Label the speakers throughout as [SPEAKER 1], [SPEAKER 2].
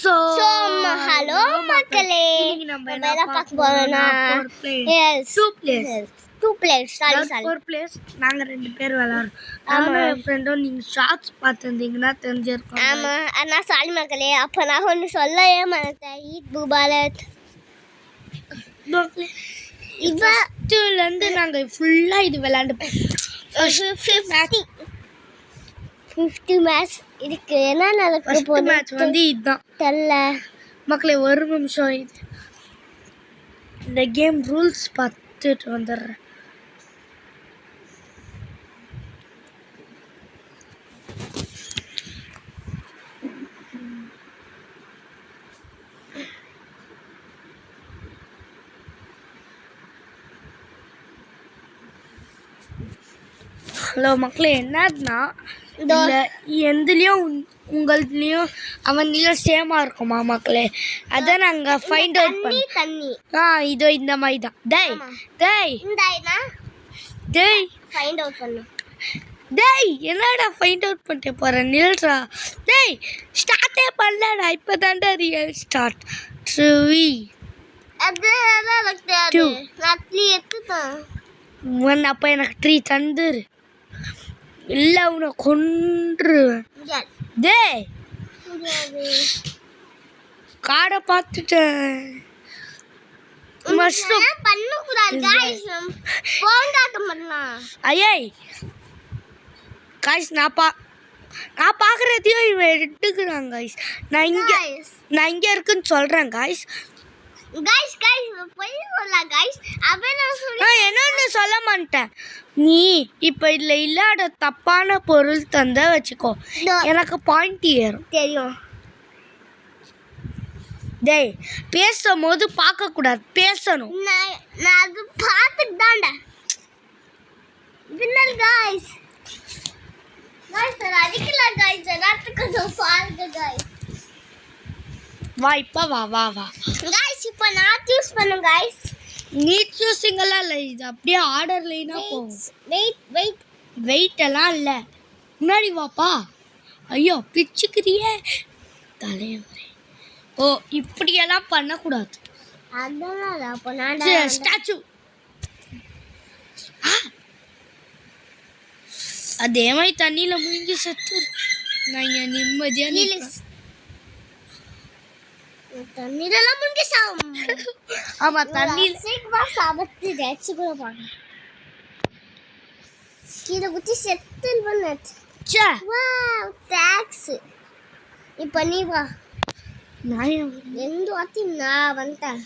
[SPEAKER 1] Hello மக்களே, நம்ம என்ன பார்க்க போறோம்னா டூ பிளேயர்ஸ்
[SPEAKER 2] நாங்க 2 பேர் விளையாடுறோம். நானும் என் ஃப்ரெண்டும் நீங்க ஷார்ட்ஸ் பார்த்துருந்தீங்கன்னா தெரிஞ்சிருக்கோம்.
[SPEAKER 1] ஆமா, நான் சாரி மக்களே. அப்ப நான் ஒன்று சொல்லவே மாட்டேன். ஈத் முபாரக்.
[SPEAKER 2] இருந்து நாங்க ஃபுல்லா இது விளையாண்டு
[SPEAKER 1] 50 மேட்ச் இருக்கு. என்ன நடக்க போகுது
[SPEAKER 2] மேட்ச் வந்து இதுதான்
[SPEAKER 1] தெரியல
[SPEAKER 2] மக்களே. ஒரு நிமிஷம் இது இந்த கேம் ரூல்ஸ் பார்த்துட்டு வந்துடுறேன். ஹலோ மக்களே, என்னன்னா எந்தலையும் உங்கள்லையும் அவன்லையும் சேமா இருக்குமா மக்களே? அதான் நாங்கள் ஃபைண்ட் அவுட்
[SPEAKER 1] தண்ணி
[SPEAKER 2] இதோ இந்த மாதிரி தான்.
[SPEAKER 1] ஃபைண்ட் அவுட் பண்ணு.
[SPEAKER 2] என்னடா ஃபைண்ட் அவுட் பண்ணிட்டு போகிறேன்? நில்றா. ஸ்டார்ட்டே பண்ணலடா, இப்போ தான்டா ரியல் ஸ்டார்ட். 3 1 அப்போ எனக்கு 3 தந்துரு. இல்லை உன்னை கொன்றுவேன். காடை பார்த்துட்டேன். ஐயை காய்ஸ், நான் பார்க்குறதையும் இவன் எடுத்துக்கிறான் காய்ஸ். நான் இங்கே இருக்குன்னு சொல்கிறேன் காய்ஸ். என்னன்னு சொல்ல மாட்டேன். நீ இப்போ இதில் இல்லாத தப்பான பொருள் தந்த வச்சுக்கோ, எனக்கு பாயிண்ட் ஏறும்.
[SPEAKER 1] தெரியும்.
[SPEAKER 2] பேசும்போது பார்க்கக்கூடாது, பேசணும்.
[SPEAKER 1] நான் அது பார்த்துட்டு தான்டா வின்னர் காய்ஸ். அடிக்கல காய்ஸ், எல்லாத்துக்கும் பாருங்க காய்ஸ்.
[SPEAKER 2] வா இப்போ வா
[SPEAKER 1] गाइस. இப்போ நான் சூஸ் பண்ணு गाइस.
[SPEAKER 2] நீ சூஸிங்கலாம் இல்லை, இது அப்படியே ஆர்டர் லைனா போகும். வெயிட் எல்லாம் இல்லை, முன்னாடி வாப்பா. ஐயோ பிச்சுக்கிறியே தலைவரே. ஓ இப்படியெல்லாம் பண்ணக்கூடாது.
[SPEAKER 1] அதனால அப்போ நான்
[SPEAKER 2] ஸ்டாச்சு அதே மாதிரி தண்ணியில் முழுங்கி செத்து நான் இங்கே நிம்மதியாக
[SPEAKER 1] தண்ணீரெல்லாம் முழுங்கி
[SPEAKER 2] ஆமா தண்ணியில்
[SPEAKER 1] சாபத்து ரேச்சு கூட பாருங்க. கீழே குத்தி செத்து பண்ணு. Wow thanks. இப்போ நீ வா.
[SPEAKER 2] நான்
[SPEAKER 1] எந்த வாத்தி நான் வந்துட்டேன்.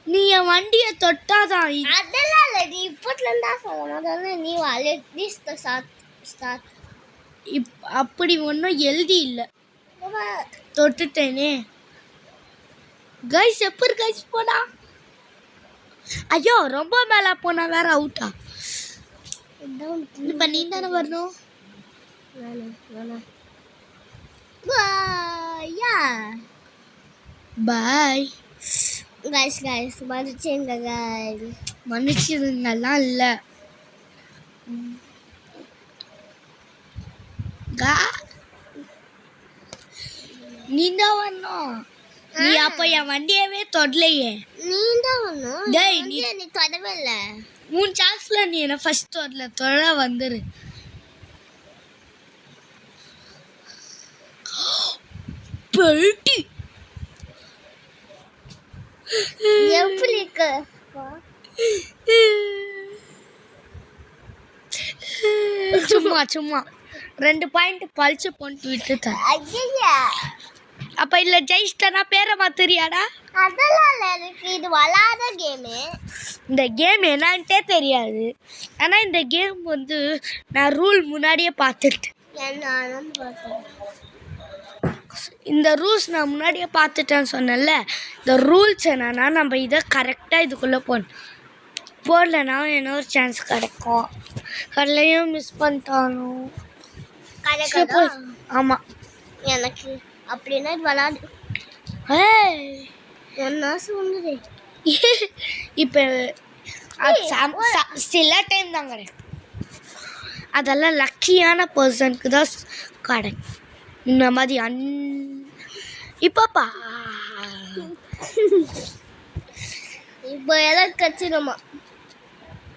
[SPEAKER 2] நீ என் வண்டியை தொட்டாதான்.
[SPEAKER 1] அதெல்லாம் இல்லை, நீ இப்போதுலேருந்து தான் சொல்லணும். அதெல்லாம் நீ வா. Let start.
[SPEAKER 2] அப்படி ஒன்றும் எழுதி இல்லை, தொட்டுட்டேனே கைஸ். எப்படி கைஸ் போனா? ஐயோ ரொம்ப மேலே போனா வேற அவுட்டா. இப்போ நீ தானே வரணும். Bye
[SPEAKER 1] guys. மன்னிச்சுங்க கைஸ்.
[SPEAKER 2] மன்னிச்சிருங்கெல்லாம் இல்லை. நீ தான் வரணும். நீ அப்போ என் வண்டியவே தொடலையே.
[SPEAKER 1] நீ தான் வரணும். நீ தொடவே இல்லை.
[SPEAKER 2] 3 சான்ஸ்ல நீ என்ன ஃபர்ஸ்ட் தொட வந்துரு. பெல்ட்டி
[SPEAKER 1] எப்படி இருக்கு?
[SPEAKER 2] சும்மா 2 பாயிண்ட் பழிச்சு போட்டு விட்டுட்டேன்.
[SPEAKER 1] ஐயா
[SPEAKER 2] அப்ப இல்ல ஜெயிச்சிட்டனா பேரை மாத்துறியாடா?
[SPEAKER 1] அதெல்லாம் இல்லை, எனக்கு இது வளாத கேமு.
[SPEAKER 2] இந்த கேம் என்னன்ட்டே தெரியாது. ஆனால் இந்த கேம் வந்து நான் ரூல் முன்னாடியே பார்த்துட்டேன். இந்த ரூல்ஸ் நான் முன்னாடியே பார்த்துட்டேன்னு சொன்னேன்ல. இந்த ரூல்ஸ் என்னன்னா, நம்ம இதை கரெக்டாக இதுக்குள்ளே போடலன்னா இன்னொரு சான்ஸ் கிடைக்கும். கடலையும் மிஸ் பண்ணிட்டாலும். ஆமாம்
[SPEAKER 1] எனக்கு அப்படின்னா இது விளாடு. என்ன சொல்லுது
[SPEAKER 2] இப்போ சில டைம் தான் கிடைக்கும். அதெல்லாம் லக்கியான பர்சனுக்கு தான் கிடைக்கும். இந்த மாதிரி இப்பப்பா
[SPEAKER 1] இப்போ எல்லாம் கச்சிடுமா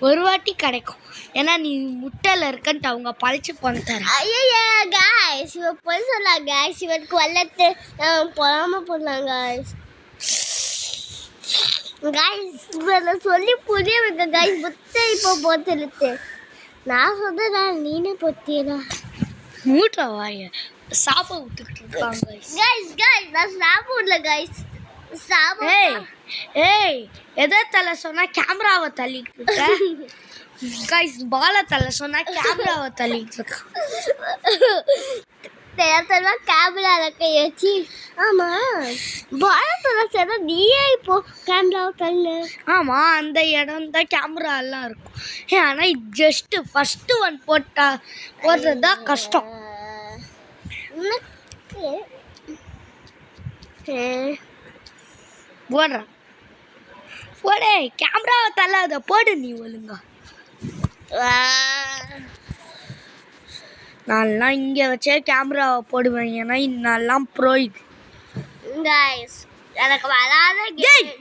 [SPEAKER 2] ஒரு வாட்டி கிடைக்கும். ஏன்னா நீ முட்டையில் இருக்கன்ட்டு அவங்க பழிச்சு பண்ண தர.
[SPEAKER 1] ஐயா காய்ஸ் இவ போய் சொல்லலாம் காய்ஸ் இவனுக்கு வல்லத்து பொறாம போடலாம் காய்ஸ் காய்ஸ் இவனை சொல்லி புரிய வைக்க காய்ஸ் புத்த இப்போ போத்துருத்து நான் சொல்றேன் நீனே பொத்தியடா
[SPEAKER 2] மூட்டை வாய சாப்ப விட்டுக்கிட்டு இருக்காங்க
[SPEAKER 1] காய்ஸ் நான் சாப்பிடல காய்ஸ்
[SPEAKER 2] ஏய் ஏய் எதை தலை சொன்னா கேமராவை தள்ளிட்டு இருக்க கைஸ் பாலை தலை சொன்னா கேமராவை தள்ளிட்டு இருக்க
[SPEAKER 1] தேர்தலா கேமரால கை வச்சு ஆமா பாலத்தோட சொன்னா நீயே இப்போ கேமராவை தள்ளு
[SPEAKER 2] ஆமா அந்த இடம் தான் கேமரா எல்லாம் இருக்கும். ஆனா ஜஸ்ட் ஃபர்ஸ்ட் ஒன் போடுறதுதான் கஷ்டம். போடுறேன் போடு கேமராவை தள்ளாத போடு நீ ஒழுங்கா. நான்லாம் இங்கே வச்சே கேமராவை போடுவேன். ஏன்னா இன்னெல்லாம் ப்ரோ இது
[SPEAKER 1] गाइस எனக்கு வராத கேம்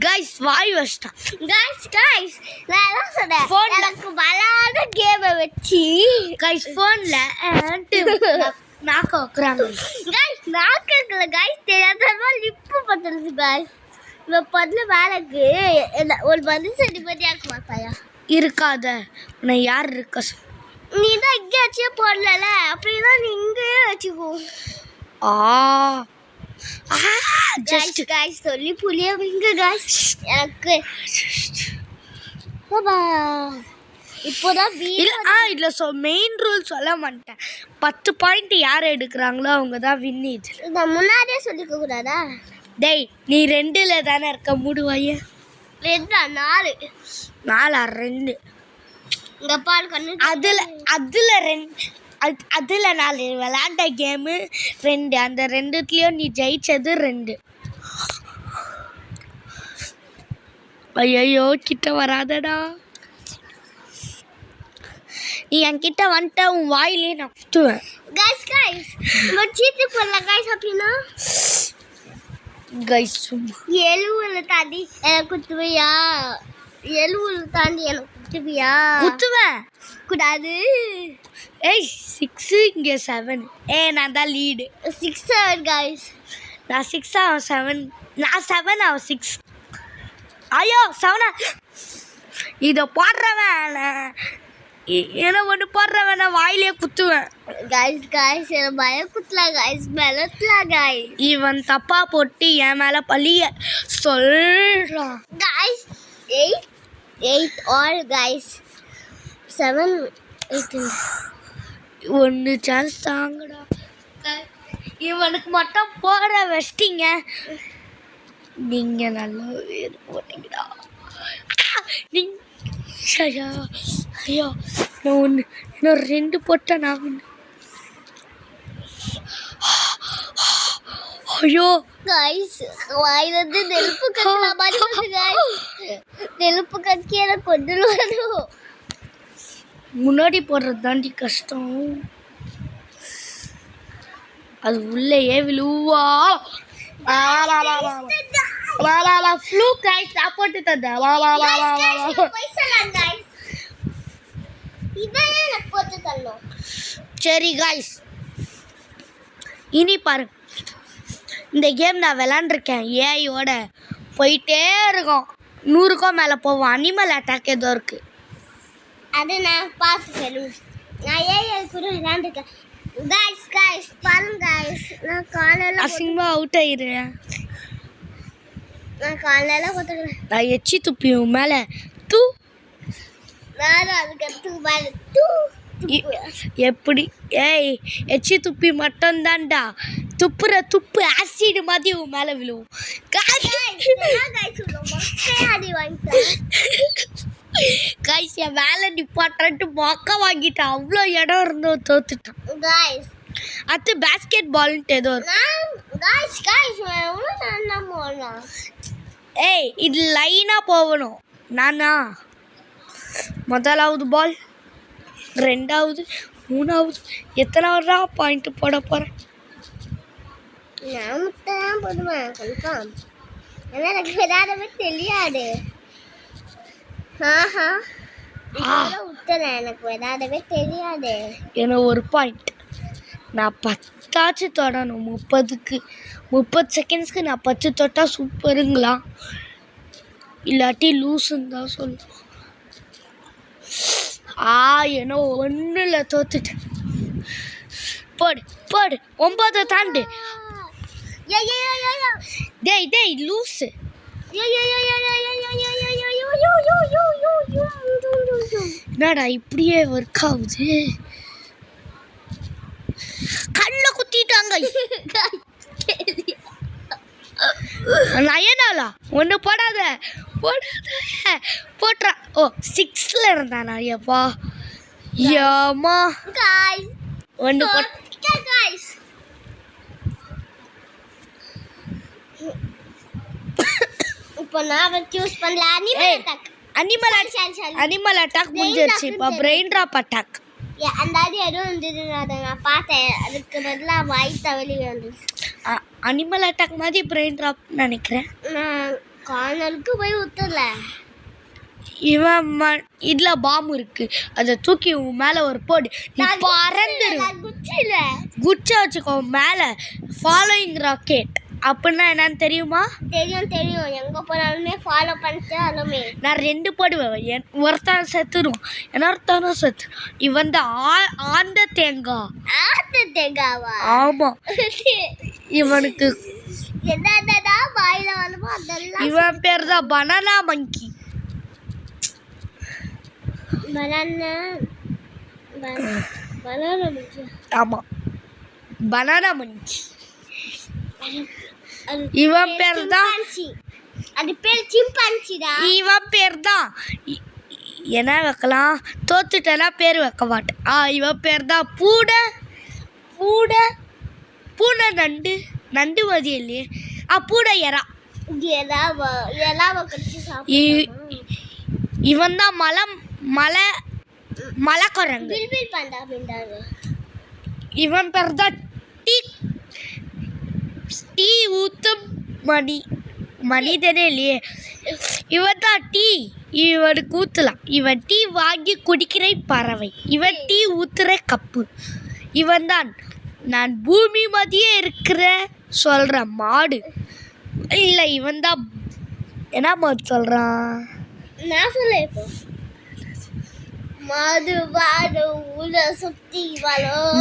[SPEAKER 2] கைஸ் வாய் வச்சிட்டான்.
[SPEAKER 1] गाइस நான் என்ன சொன்னேன் எனக்கு வராத கேமை வச்சு
[SPEAKER 2] கைஸ் ஃபோன்ல நாக்க வைக்கிறாங்க.
[SPEAKER 1] गाइस நாக்கல गाइस தெரியாதமா லிப்பு பத்தறது गाइस இந்த பல்ல வேலைக்கு ஒரு மனுஷன் செடிபடியாக்க மாட்டாயா
[SPEAKER 2] இருக்காத உன்னை யார் இருக்க
[SPEAKER 1] நீ தான் இங்கே வச்சே போடல அப்படின்னா நீ இங்கேயே வச்சுக்கோ.
[SPEAKER 2] ஜஸ்ட்
[SPEAKER 1] गाइस சொல்லி புளிய வைங்க गाइस எனக்கு பாபா இப்போதான்
[SPEAKER 2] இல்ல மெயின் ரூல் சொல்ல மாட்டேன். 10 பாயிண்ட் யார் எடுக்கிறாங்களோ அவங்க தான் வின். இது
[SPEAKER 1] நான் முன்னாடியே சொல்லிக்க கூடாதா?
[SPEAKER 2] டேய் நீ 2ல தானே இருக்க மூடுவாய
[SPEAKER 1] 2 4
[SPEAKER 2] 2
[SPEAKER 1] இங்க பால் கண்ணு
[SPEAKER 2] அதுல 4 விளையாண்ட கேமு 2 அந்த 2த்துலயும் நீ ஜெயிச்சது 2. ஐயோ கிட்ட வராதடா. நீ என்கிட்ட வந்துட்ட உன் வாயிலே நான் குத்துவேன்.
[SPEAKER 1] गाइस நம்ம சீட்டு போடலாம் गाइस அப்படினா
[SPEAKER 2] गाइस சும்மா
[SPEAKER 1] 70 தாண்டி எனக்கு குத்துவியா 70 தாண்டி எனக்கு குத்துவியா
[SPEAKER 2] குத்துவேன்
[SPEAKER 1] கூடாது.
[SPEAKER 2] ஏய் 6 இங்க 7 நான் தான் லீடு
[SPEAKER 1] 6 7 गाइस
[SPEAKER 2] நான் 6 அவன் 7 நான் 7 அவன் 6. ஐயோ 7 இதை போடுறவன் ஏன்னா ஒன்று போடுறவன் நான் வாயிலே குத்துவேன்.
[SPEAKER 1] गाइस என்ன பய குத்தலாம் गाइस மெலத்தலாம் गाइस
[SPEAKER 2] இவன் தப்பா போட்டு என் மேல பழிய சொல்றான்.
[SPEAKER 1] गाइस 8 और गाइस 7 8
[SPEAKER 2] ஒன்று சான்ஸ் தாங்கடா. இவனுக்கு மட்டும் போட வச்சிட்டீங்க. நீங்க நல்லா போட்டீங்கடா. ஐயோ ஐயோ நான் ஒன்று இன்னும் 2 போட்டேன் நான் ஒன்று. ஐயோ
[SPEAKER 1] गाइस வாயிலிருந்து நெருப்பு கக்கல மாதிரி வருது गाइस நெருப்பு கக்கி என்ன கொண்டு வரும்.
[SPEAKER 2] முன்னாடி போடுறது தாண்டி கஷ்டம். அது உள்ளேயே விழுவா. ஃப்ளூ கைஸ் நான் போட்டு தந்தேன். சரி கைஸ் இனி பாருங்க இந்த கேம் நான் விளாண்டுருக்கேன். ஏஐயோட போயிட்டே இருக்கோம் 100க்கும் மேலே போவோம். அனிமல் அட்டாக் ஏதோ இருக்கு
[SPEAKER 1] அது நான் பார்த்துக்கணும். நான் ஏஐ கூட விளாண்டுருக்கேன். गाइस பாருங்க गाइस நான் காலையில
[SPEAKER 2] அசிங்கமா அவுட் ஆயிடுறேன்.
[SPEAKER 1] நான் காலையில போட்டுக்கிறேன்.
[SPEAKER 2] நான் எச்சி துப்பி உன் மேலே தூ
[SPEAKER 1] நான் அதுக்கு தூபால் தூ
[SPEAKER 2] எப்படி ஏய் எச்சி துப்பி மட்டும் தான்டா துப்புற துப்பு ஆசிட் மாதிரி உன் மேலே விழுவும். கைஸ் என் வேலை நிப்பாட்டு மொக்க வாங்கிட்டான். அவ்வளோ இடம் இருந்தோம் தோத்துட்டான். அது பேஸ்கெட் பால்ன்ட்டு ஏதோ ஏய் இது லைனாக போகணும். நானா முதலாவது பால் 2வது 3வது எத்தனாவதா பாயிண்ட் போட போகிறேன்.
[SPEAKER 1] நான் முட்டை தான் போடுவேன் கன்ஃபார்ம். ஏன்னா எனக்கு விளையாடவே தெரியாது. ஆஹா விட்டுறேன், எனக்கு விளையாடவே தெரியாது.
[SPEAKER 2] எனக்கு ஒரு பாயிண்ட். நான் 10 தொடணும். 30 செகண்ட்ஸ்க்கு நான் 10 தொட்டால் சூப்பருங்களா, இல்லாட்டி லூஸுன்னு தான் சொல்லுவோம். ஏன்னோ ஒன்றுல தோத்துட்டேன். போடு போடு, 9 தாண்டு. டேய் லூஸு. என்னடா இப்படியே ஒர்க் ஆகுது? கண்ணில் குத்திட்டாங்க. நயனாலா ஒன்று போடாத போட்டுறா. ஓ 6ல இருந்தானா? எப்பா ஏமா ஒன்று
[SPEAKER 1] இப்போ நான் சூஸ் பண்ணல.
[SPEAKER 2] அனிமல் அட்டாக் முடிஞ்சிருச்சு. இப்போ பிரெயின் ட்ராப் அட்டாக்.
[SPEAKER 1] அந்த எதுவும் இருந்தது, அதை நான் பார்த்தேன். அதுக்கு பதிலாக வாய் தவளி வந்துச்சு.
[SPEAKER 2] அனிமல் அட்டாக் மாதிரி பிரெயின் ட்ராப் நினைக்கிறேன்.
[SPEAKER 1] நான் கார்னருக்கு போய் ஊற்றல.
[SPEAKER 2] இவன் இதில் பாம்பு இருக்கு, அதை தூக்கி உன் மேலே ஒரு போடு. பறந்துரு. குச்சை வச்சுக்கோ மேலே. ஃபாலோயிங் ராக்கெட் அப்படின்னா என்னன்னு தெரியுமா?
[SPEAKER 1] தெரியும். எங்கே போனாலுமே ஃபாலோ பண்ணிட்டு அதுவுமே
[SPEAKER 2] நான் 2 போடுவேன். ஒருத்தன் செத்துடும், இன்னொருத்தனும் செத்து. இவன் தான் ஆந்த தேங்காவா? ஆமாம். இவனுக்கு
[SPEAKER 1] என்னடா வாயில வருமோ அதெல்லாம்.
[SPEAKER 2] இவன் பேர் தான் பனானா மங்கி. ஆமாம், பனானா மங்கி. இவன் பேர் தான்,
[SPEAKER 1] அது பேர் சிம்பான்சிடா.
[SPEAKER 2] இவன் பேர் தான் என்ன வைக்கலாம்? தோத்துட்டேன்னா பேர் வைக்க மாட்டேன். இவன் பேர் தான் பூனை நண்டு மதி இல்லையே. பூனை இவன் தான் மலை குரங்கு. இவன் பேர் தான் டீ ஊத்தும் மனிதனே இல்லையே. இவன் தான் டீ. இவனுக்கு ஊற்றலாம். இவன் டீ வாங்கி குடிக்கிற பறவை. இவன் டீ ஊத்துற கப்பு. இவன் தான் நான் பூமி மதியே இருக்கிற சொல்கிற மாடு. இல்லை, இவன் தான் என்ன மாடு சொல்கிறான்?
[SPEAKER 1] நான் சொல்ல இப்போ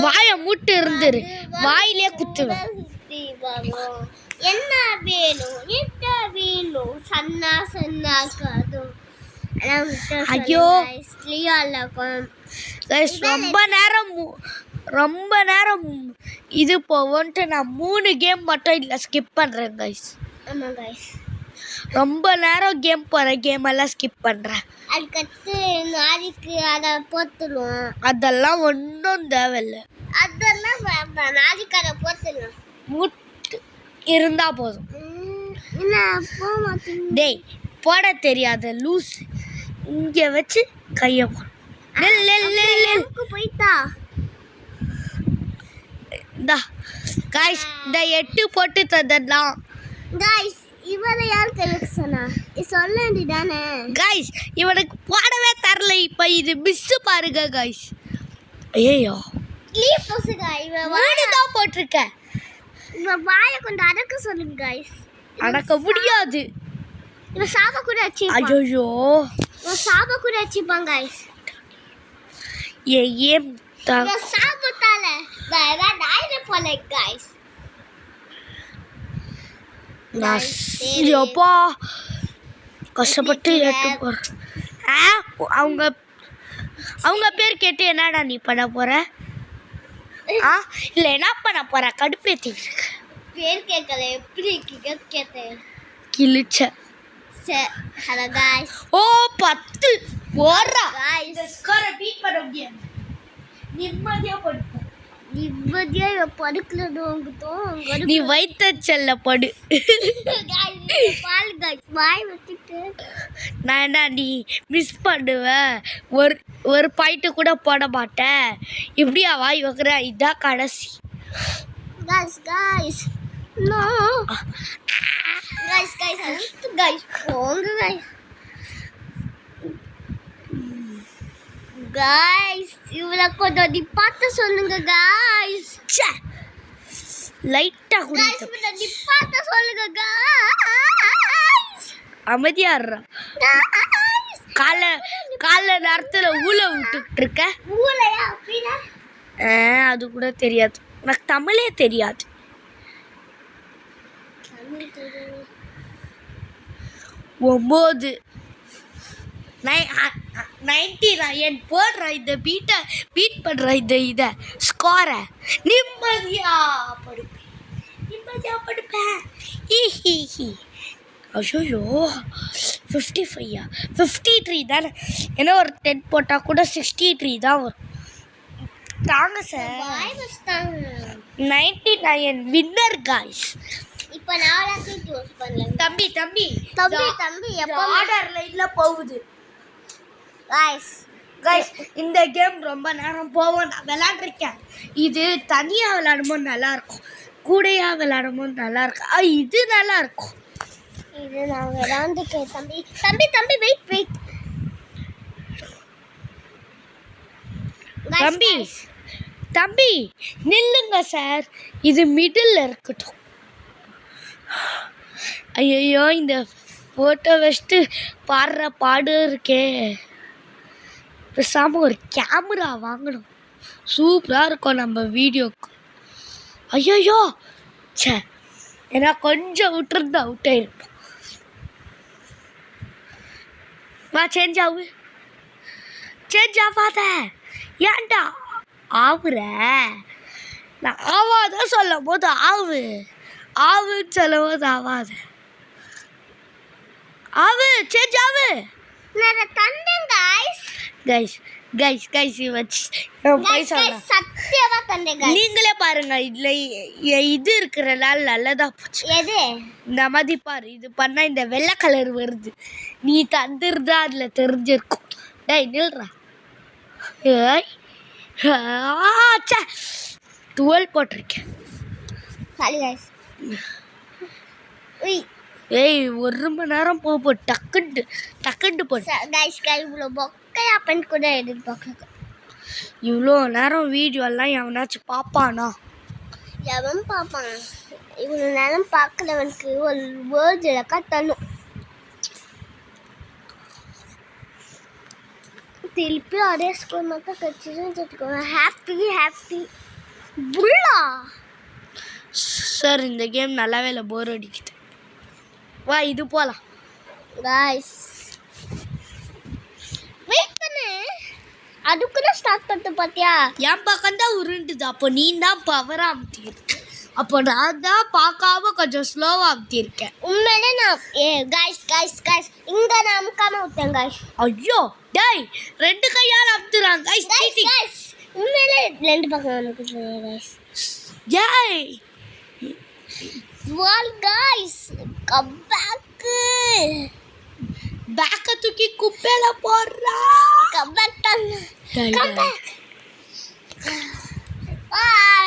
[SPEAKER 2] வாய மூட்டு இருந்துரு, வாயிலே குத்துவேன்.
[SPEAKER 1] என்ன வேணும் சன்னா காதும்.
[SPEAKER 2] ஐயோ ரொம்ப நேரம் இது போவோன்ட்டு நான் 3 கேம் மட்டும் இல்லை ஸ்கிப் பண்ணுறேன் கைஸ்.
[SPEAKER 1] ஆமாம் கைஸ்,
[SPEAKER 2] ரொம்ப நேரம் கேம் எல்லாம் ஸ்கிப் பண்ணுறேன்.
[SPEAKER 1] அதுக்கடுத்து நாளைக்கு அதை போத்துருவோம்.
[SPEAKER 2] அதெல்லாம் ஒன்றும் தேவையில்லை.
[SPEAKER 1] அதெல்லாம் நாளைக்கு அதை போத்துருவோம்.
[SPEAKER 2] முட்டு இருந்தால் போதும்.
[SPEAKER 1] என்ன போக மாட்டேங்க?
[SPEAKER 2] டேய் போட தெரியாத லூஸ். இங்கே வச்சு கையை
[SPEAKER 1] போயிட்டா.
[SPEAKER 2] காய்ஸ் இந்த 8 போட்டு தந்துடலாம்.
[SPEAKER 1] காய்ஸ் இவரை யார் கைக்கு சொன்னா? சொல்ல வேண்டியதானே
[SPEAKER 2] காய்ஸ்? இவனுக்கு போடவே தரல. இப்போ இது மிஸ்ஸு பாருங்க காய்ஸ். ஐயோ இவன் தான் போட்டிருக்க.
[SPEAKER 1] இவன் வாயை கொஞ்சம் அடக்க சொல்லுங்க காய்ஸ்.
[SPEAKER 2] அடக்க முடியாது.
[SPEAKER 1] இவன் சாப கூட வச்சுப்பான்.
[SPEAKER 2] ஐயோ
[SPEAKER 1] இவன் சாப கூட வச்சுப்பான் காய்ஸ்.
[SPEAKER 2] ஏன்
[SPEAKER 1] சாப்பிட்டால நான் போல காய்ஸ்.
[SPEAKER 2] எப்பா கஷ்டப்பட்டு எட்டு போகிறேன். அவங்க பேர் கேட்டு என்னடா நீ பண்ண போற? இல்லை என்ன பண்ண போற? கடுப்பேத்தி
[SPEAKER 1] பேர் கேட்கல. எப்படி கேட்டேன்?
[SPEAKER 2] கிழிச்ச.
[SPEAKER 1] Hello guys.
[SPEAKER 2] ஓ 10 போடுறா
[SPEAKER 1] காய்ஸ்.
[SPEAKER 2] பீட் பண்ண முடியாது. நிம்மதியாக படுப்போம்.
[SPEAKER 1] நிம்மதியாக படுக்கலன்னு
[SPEAKER 2] நீ வைத்த செல்ல படு.
[SPEAKER 1] வாய் வச்சுட்டு
[SPEAKER 2] நான் என்ன நீ மிஸ் பண்ணுவ? ஒரு பாயிண்ட்டு கூட போட மாட்டேன். இப்படியா வாய் வைக்கிற? இதான் கடைசி.
[SPEAKER 1] Guys No. Guys, போங்க guys. Guys, இவள கொஞ்சம் நிப்பாட்ட சொல்லுங்க guys.
[SPEAKER 2] லைட்டா
[SPEAKER 1] Guys,
[SPEAKER 2] குடித்து
[SPEAKER 1] இவள நிப்பாட்ட சொல்லுங்க guys.
[SPEAKER 2] அமைதியாடுறா.
[SPEAKER 1] Guys.
[SPEAKER 2] கால நேரத்துல ஊழ விட்டுக்கிட்டு இருக்க.
[SPEAKER 1] ஊளையா அப்படின்னா?
[SPEAKER 2] அது கூட தெரியாது. எனக்கு தமிழே தெரியாது. 9 99 போடுற இந்த பீட் பண்ற இதை ஸ்கோரை நிம்மதியா படுப்பேன். ஐயோ 55 53 தானே. ஏன்னா ஒரு 10 போட்டால் கூட 63 தான் வரும். தாங்க சார். 99 winner guys.
[SPEAKER 1] இப்போ நான் எல்லாத்தையும் க்ளோஸ் பண்ணல.
[SPEAKER 2] தம்பி
[SPEAKER 1] எப்போ
[SPEAKER 2] ஆர்டர் லைன்ல போகுது.
[SPEAKER 1] गाइस
[SPEAKER 2] இந்த கேம் ரொம்ப நேரம் போவோம். நான் விளையாண்டுருக்கேன். இது தனியாக விளையாடும்போது நல்லா இருக்கும், கூடையா விளையாடும்போது நல்லா இருக்கும். இது நல்லா இருக்கும்.
[SPEAKER 1] இது நான் விளையாண்டுக்கேன். தம்பி வெயிட்
[SPEAKER 2] தம்பி நில்லுங்க சார். இது மிடில் இருக்கட்டும். ஐயோ இந்த ஃபோட்டோ வச்சுட்டு பாடுற பாடு இருக்கே. பேசாமல் ஒரு கேமரா வாங்கணும், சூப்பராக இருக்கும் நம்ம வீடியோக்கு. ஐயோ சே, ஏன்னா கொஞ்சம் விட்டுருந்தா அவுட் ஆயிருப்போம். வா சேஞ்ச் ஆகாத. ஏன்டா ஆகுற? நான் ஆவாத சொல்லும் போது ஆவுன்னு சொல்லும் போது ஆவாது. சேஞ்ச் ஆகு.
[SPEAKER 1] நான் தந்தேன்
[SPEAKER 2] கைஸ்
[SPEAKER 1] சத்தியமா தந்தேன் गाइस.
[SPEAKER 2] நீங்களே பாருங்க. இதுல இது இருக்கிறனால நல்லதா போச்சு.
[SPEAKER 1] எது
[SPEAKER 2] இந்த மாதிரி பாரு, இது பண்ணா இந்த வெள்ளை கலர் வருது. நீ தந்துருந்தா அதுல தெரிஞ்சிருக்கும். டேய் நில்றா. 12 போட்டிருக்கேன்.
[SPEAKER 1] Sorry guys.
[SPEAKER 2] ஏய் 1 மணி நேரம் போ டக்குண்டு போ
[SPEAKER 1] गाइस இவ்வளோ பொக்கையா பண்ண கூட எதிர்பார்க்கல.
[SPEAKER 2] இவ்வளோ நேரம் வீடியோலாம் எவனாச்சும் பார்ப்பானா?
[SPEAKER 1] எவன் பார்ப்பான்? இவ்வளோ நேரம் பார்க்கலவனுக்கு ஒரு வேர்டு இலக்கா தரணும். திருப்பி அதே ஸ்கூல் மட்டும் கட்சின்னு ஹாப்பி புல்லா.
[SPEAKER 2] சார் இந்த கேம் நல்லாவே இல்லை, போர் அடிக்குது. வா இது போகலாம்.
[SPEAKER 1] गाइस வெயிட் பண்ணு, அதுக்குதான் ஸ்டார்ட் பண்ணிட்டு பாத்தியா?
[SPEAKER 2] என் பக்கம் தான் உருண்டுது. அப்போ நீ தான் பவரா அமுத்திருக்க. அப்போ நான் தான் பார்க்காம கொஞ்சம் ஸ்லோவா அமுத்திருக்கேன்.
[SPEAKER 1] உண்மையிலே நான் गाइस இங்க நான் அமுக்காம விட்டேன் गाइस.
[SPEAKER 2] ஐயோ டேய் 2 கையால அமுத்துறாங்க
[SPEAKER 1] गाइस உண்மையிலே 2 பக்கம் அமுக்குறேன் गाइस.
[SPEAKER 2] ஏய்
[SPEAKER 1] வால் गाइस கம் பேக்
[SPEAKER 2] தூக்கி குப்பையில போடுறா.
[SPEAKER 1] கம் பேக்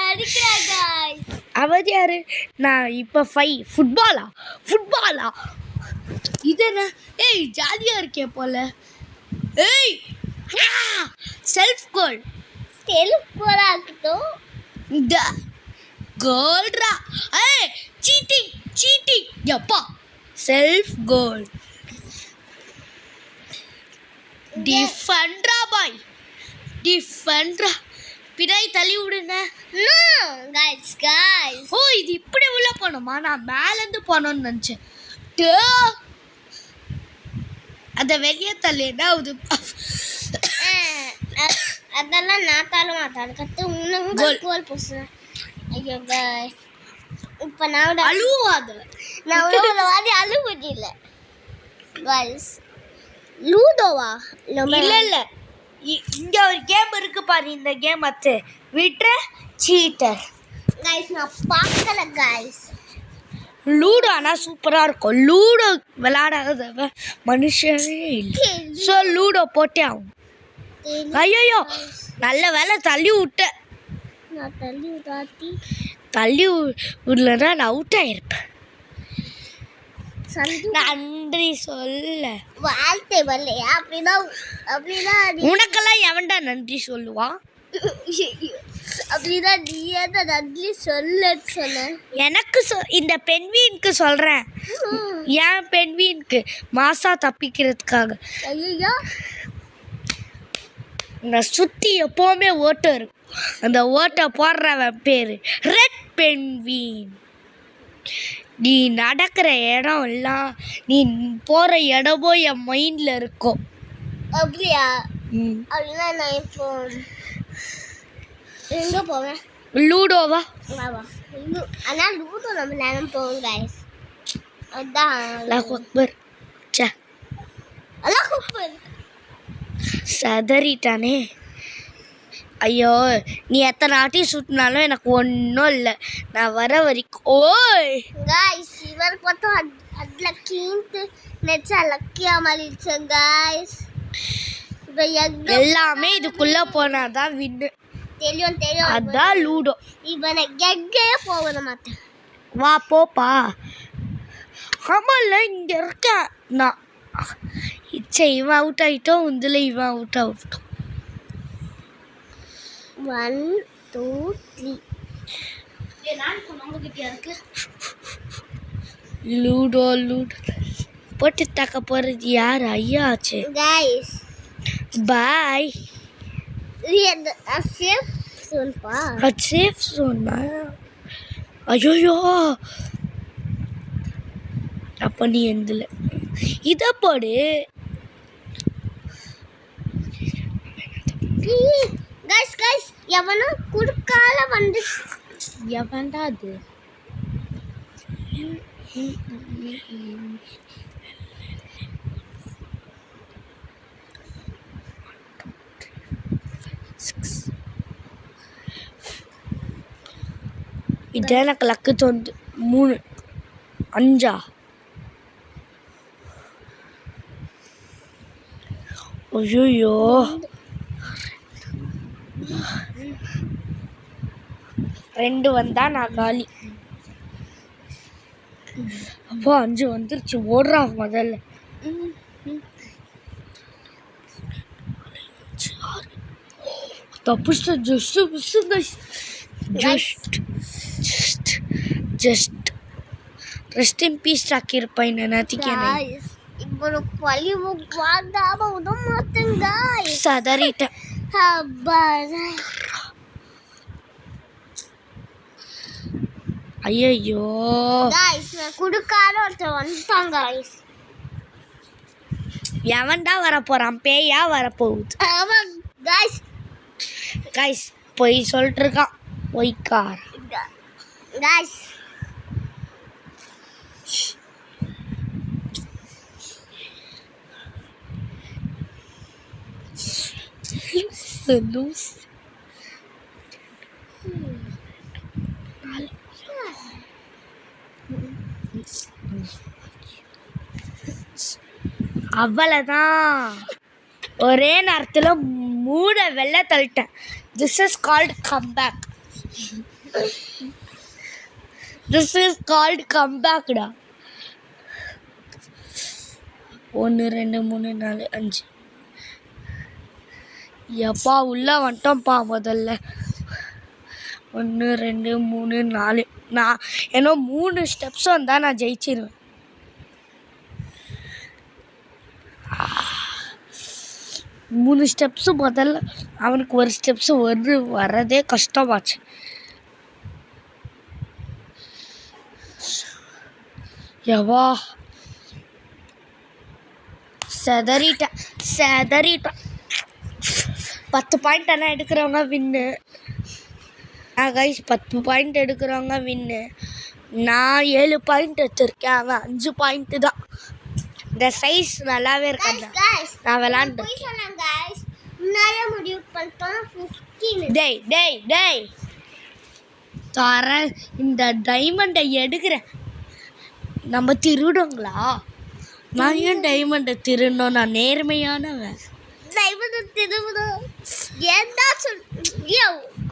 [SPEAKER 1] அடிக்கிறா गाइस.
[SPEAKER 2] அவதி யாரு? நான் இப்போ ஃபுட்பாலா இது என்ன? ஏய் ஜாலியா இருக்கே போல. ஏய் செல்ஃப் கோல்
[SPEAKER 1] ஆகட்டும்.
[SPEAKER 2] இந்த கோல்ரா. ஏய் சீட்டிங் எப்பா. செல்ஃப் கோல். டிஃபெண்டரா பாய், டிஃபெண்டரா. பின்னாடி தள்ளி விடுங்க.
[SPEAKER 1] நோ गाइस
[SPEAKER 2] ஓ இது இப்படி உள்ள போனோமா? நான் மேலேருந்து போனோன்னு நினச்சேன். அந்த வெளியே தள்ளினா அது
[SPEAKER 1] அதெல்லாம் நான் தள்ள மாட்டேன். கத்து உனக்கு கோல் போச்சு. ஐயோ गाइस இப்போ நான்
[SPEAKER 2] அழுவாத.
[SPEAKER 1] நான் உள்ள வாடி அழுவுது இல்ல गाइस. லூடோவா?
[SPEAKER 2] இல்ல இங்க ஒரு கேம் இருக்கு பாரு. இந்த கேம் அத்து விட்ற சீட்டர்.
[SPEAKER 1] गाइस நான் பார்க்கல गाइस.
[SPEAKER 2] லூடோ ஆனால் சூப்பராக இருக்கும். லூடோ விளையாடாதவ மனுஷனே இல்லை. ஸோ லூடோ போட்டே ஆகும். ஐயோ நல்ல வேலை தள்ளி விட்ட.
[SPEAKER 1] நான் தள்ளி விடாட்டி
[SPEAKER 2] தள்ளி விடலன்னா நான் அவுட் ஆயிருப்பேன்.
[SPEAKER 1] சந்து
[SPEAKER 2] நன்றி சொல்ல
[SPEAKER 1] வாழ்த்தை வரலையா? அப்படின்னா
[SPEAKER 2] உனக்கெல்லாம் எவன்டா நன்றி சொல்லுவான்?
[SPEAKER 1] அப்படின்னா நீ ஏதா நன்றி சொன்ன
[SPEAKER 2] எனக்கு இந்த பெண்வீனுக்கு சொல்கிறேன். ஏன் பெண்வீனுக்கு மாசா தப்பிக்கிறதுக்காக
[SPEAKER 1] ஐயோ
[SPEAKER 2] நான் சுற்றி எப்போவுமே ஓட்டம் இருக்கும். அந்த ஓட்டை போடுறவன் பேர் ரெட் பெண்வீன். நீ நடக்கிற இடம் எல்லாம் நீ போகிற இடமோ என் மைண்டில் இருக்கும்.
[SPEAKER 1] அப்படியா? அப்படின்னா நான் இப்போ எங்கே போவேன்?
[SPEAKER 2] லூடோவா?
[SPEAKER 1] ஆனால் லூடோ நம்ம நேரம் போவோம் கைஸ். அதான்
[SPEAKER 2] அல்லாஹ் அக்பர். சே
[SPEAKER 1] அல்லாஹ் அக்பர்.
[SPEAKER 2] சதறிட்டானே. ஐயோ நீ எத்தனை ஆட்டி சுட்டினாலும் எனக்கு ஒன்றும் இல்லை. நான் வர வரைக்கும் ஓய்
[SPEAKER 1] கைஸ் இவர் பார்த்தா அட்லக்கீன்ட்டு நெச்சா லக்கியாக மாறிடுச்சேன் கைஸ். இப்போ
[SPEAKER 2] எல்லாமே இதுக்குள்ளே போனால் தான் வின்னு.
[SPEAKER 1] தெரியும்
[SPEAKER 2] அதான் லூடோ.
[SPEAKER 1] இவனை எங்கே போக மாட்டேன்.
[SPEAKER 2] வா போப்பா. ஆமாம்ல இங்கே இருக்கேன் நான். சரி இவன் அவுட் ஆகிட்டோம். இதில் இவன் அவுட் ஆகிட்டோம்.
[SPEAKER 1] 1 2 3
[SPEAKER 2] லூடோ போட்டு தக்க போகிறது யார்? ஐயா ஆச்சு.
[SPEAKER 1] Guys
[SPEAKER 2] bye.
[SPEAKER 1] சேஃப் சொல்லுப்பா.
[SPEAKER 2] சேஃப் சொன்னா ஐயோ அப்போ நீ எந்தில் இதை போடு.
[SPEAKER 1] கைஸ் எவனும் குடுக்கால வந்து எவன்டா அது?
[SPEAKER 2] இது எனக்கு லக்கு தோந்து 3 5 ஐயோ 2 வந்தா நான் காலி. அப்போ 5 வந்துருச்சு. ஓடுறா முதல்ல. தப்புச்சு. ஜஸ்ட் ரெஸ்ட் இன் பீஸ் ஆக்கியிருப்பேன் என்ன நேத்திக்கேனே.
[SPEAKER 1] இப்போ பழி வாங்காம விட மாட்டேன் கைஸ்.
[SPEAKER 2] சதறிட்டேன். ஐயோ
[SPEAKER 1] கைஸ் குடுக்காத ஒருத்தர் வந்துட்டாங்க கைஸ்.
[SPEAKER 2] எவன்டா வரப்போறான்? பேயா வரப்போகுது.
[SPEAKER 1] அவன்
[SPEAKER 2] கைஸ் பொய் சொல்லிட்டு இருக்கான். பொய்க்கார்
[SPEAKER 1] கைஸ்.
[SPEAKER 2] அவ்வளோதான். ஒரே நேரத்தில் 3 வெள்ளை தள்ளிட்டேன். This is called comeback. This is called கம்பேக்டா. 1 2 3 4 5 எப்பா உள்ளே வந்துட்டோம்ப்பா. முதல்ல 1 2 3 4 நான் ஏன்னோ 3 ஸ்டெப்ஸ் வந்தால் நான் ஜெயிச்சிருவேன். மூணு ஸ்டெப்ஸு முதல்ல அவனுக்கு ஒரு ஸ்டெப்ஸு வரதே கஷ்டமாச்சு. எவா செதறிட்டேன் 10 பாயிண்ட் ஆனால் எடுக்கிறவங்க வின்னு. கைஸ் 10 பாயிண்ட் எடுக்கிறவங்க வின்னு. நான் 7 பாயிண்ட் வச்சுருக்கேன். அவன் 5 பாயிண்ட்டு தான். இந்த சைஸ் நல்லாவே இருக்காது. நான் விளாண்டு டேய் தர இந்த டைமண்டை எடுக்கிறேன். நம்ம திருடுங்களா? நான் ஏன் டைமண்டை திருடணும்? நான் நேர்மையானவன்.
[SPEAKER 1] டைமண்ட் திருடணும் ஏன்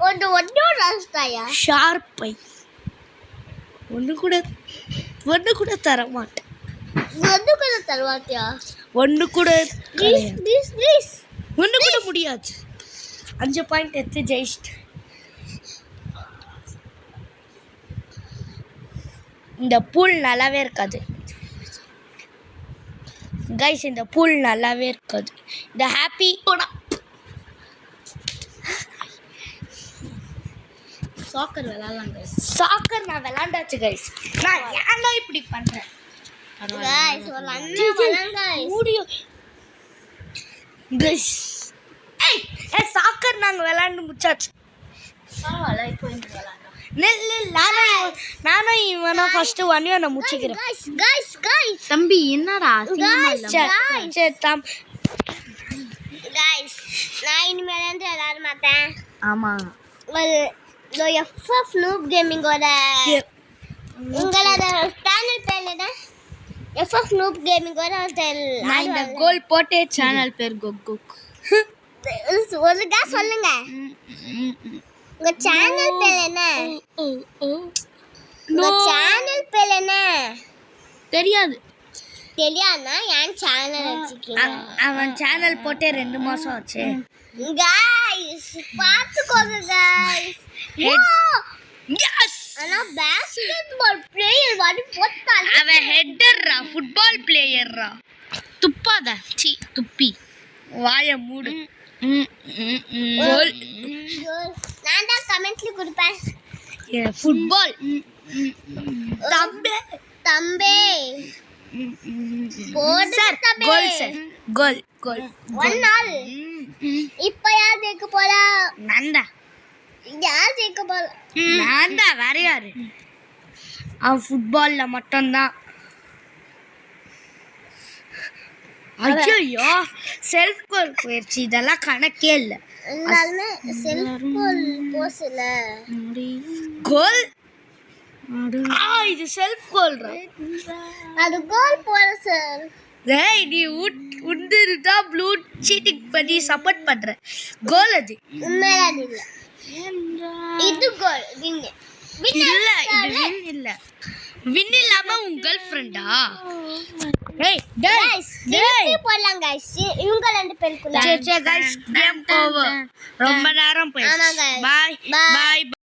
[SPEAKER 1] கொஞ்சம் ஒன்றும் ராஸ்தாயா
[SPEAKER 2] ஷார்ப் ஐ ஒன்று கூட தர மாட்டேன்.
[SPEAKER 1] ஒன்று கூட தருவாத்தியா
[SPEAKER 2] ஒன்று கூட
[SPEAKER 1] ப்ளீஸ்
[SPEAKER 2] ஒன்று கூட முடியாது. 5 பாயிண்ட் எடுத்து ஜெயிச்சிட்டு. இந்த பூல் நல்லாவே இருக்காது கைஸ், இந்த பூல் நல்லாவே இருக்காது. இந்த ஹாப்பி
[SPEAKER 1] சாக்கர் விளையாடலாம் கைஸ்.
[SPEAKER 2] சாக்கர் நான் விளையாண்டாச்சு கைஸ். நான் ஏன்டா இப்படி பண்றேன்
[SPEAKER 1] கைஸ் ஒரு அண்ணன் வராங்க
[SPEAKER 2] முடியும் கைஸ். ஏய் சாக்கர் நாங்க விளையாண்டு முடிச்சாச்சு.
[SPEAKER 1] பரவாயில்ல இப்போ இந்த விளையாடலாம்.
[SPEAKER 2] நானும் இவனா ஃபர்ஸ்ட் 1v1 முடிச்சிக்கிறேன்.
[SPEAKER 1] கைஸ்
[SPEAKER 3] தம்பி என்னடா
[SPEAKER 2] சரி
[SPEAKER 1] கைஸ் நான் இனிமேல் இருந்து விளையாட மாட்டேன்.
[SPEAKER 3] ஆமா
[SPEAKER 1] ஒரு FF Noob Gaming-ஓட உங்களோட சேனல் பேர் என்ன? FF Noob Gaming-ஓட
[SPEAKER 2] நான் இந்த கோல் போட்டே
[SPEAKER 3] சேனல் பேர் கொக்குக்.
[SPEAKER 1] ஒழுங்கா சொல்லுங்க. உங்க சேனல் பேர் என்ன? உங்க சேனல் பேர் என்ன?
[SPEAKER 3] தெரியாது.
[SPEAKER 1] தெரியாதுன்னா என் சேனல் வச்சுக்கீங்க.
[SPEAKER 2] அவன் சேனல் போட்டே 2 மாசம் ஆச்சு.
[SPEAKER 1] கைஸ் பாத்துக்கோங்க கைஸ்.
[SPEAKER 2] எஸ்
[SPEAKER 1] ஆனா பாஸ்கெட்பால் பிளேயர் வந்து போட்டால
[SPEAKER 2] அவன் ஹெட்டர்ரா, ஃபுட்பால் பிளேயர்ரா.
[SPEAKER 3] துப்பாத சி துப்பி
[SPEAKER 2] வாய மூடு.
[SPEAKER 1] நான் தான் கமெண்ட்ல கொடுப்பேன்.
[SPEAKER 2] ஃபுட்பால் தம்பே
[SPEAKER 1] தம்பே போடு
[SPEAKER 2] சார்
[SPEAKER 1] தம்பே.
[SPEAKER 2] கோல் சார் கோல்
[SPEAKER 1] ஒன் நாள் இப்ப யார் ஜெயிக்க போறா?
[SPEAKER 2] நந்தா
[SPEAKER 1] யார் ஜெயிக்க போறா?
[SPEAKER 2] நந்தா வேற யாரு? அவன் ஃபுட்பால்ல மட்டும்தான். ஐயோ செல்ஃப் கோல் போயிடுச்சு. இதெல்லாம் கணக்கே இல்லை.
[SPEAKER 1] எல்லாருமே செல்ஃப் கோல் போஸ்ல
[SPEAKER 2] கோல் இது செல்ஃப் கோல்ரா.
[SPEAKER 1] அது கோல் போற சார்.
[SPEAKER 2] டேய் நீ உண்டிருந்தா ப்ளூ சீட்டிங் பண்ணி சப்போர்ட் பண்ற. கோல் அது
[SPEAKER 1] உண்மையில அது இல்ல. இது கோல் வின்.
[SPEAKER 2] இல்ல இது வின் இல்ல. வின் இல்லாம உன் கேர்ள் ஃப்ரெண்டா? டேய்
[SPEAKER 1] கைஸ் திருப்பி போலாம் கைஸ். இவங்க ரெண்டு பேருக்குள்ள
[SPEAKER 2] சரி கைஸ் கேம் ஓவர். ரொம்ப நேரம்
[SPEAKER 1] ஆமா
[SPEAKER 2] போயிடுச்சு.
[SPEAKER 1] guys.
[SPEAKER 2] பாய்
[SPEAKER 1] Bye.
[SPEAKER 2] பாய்.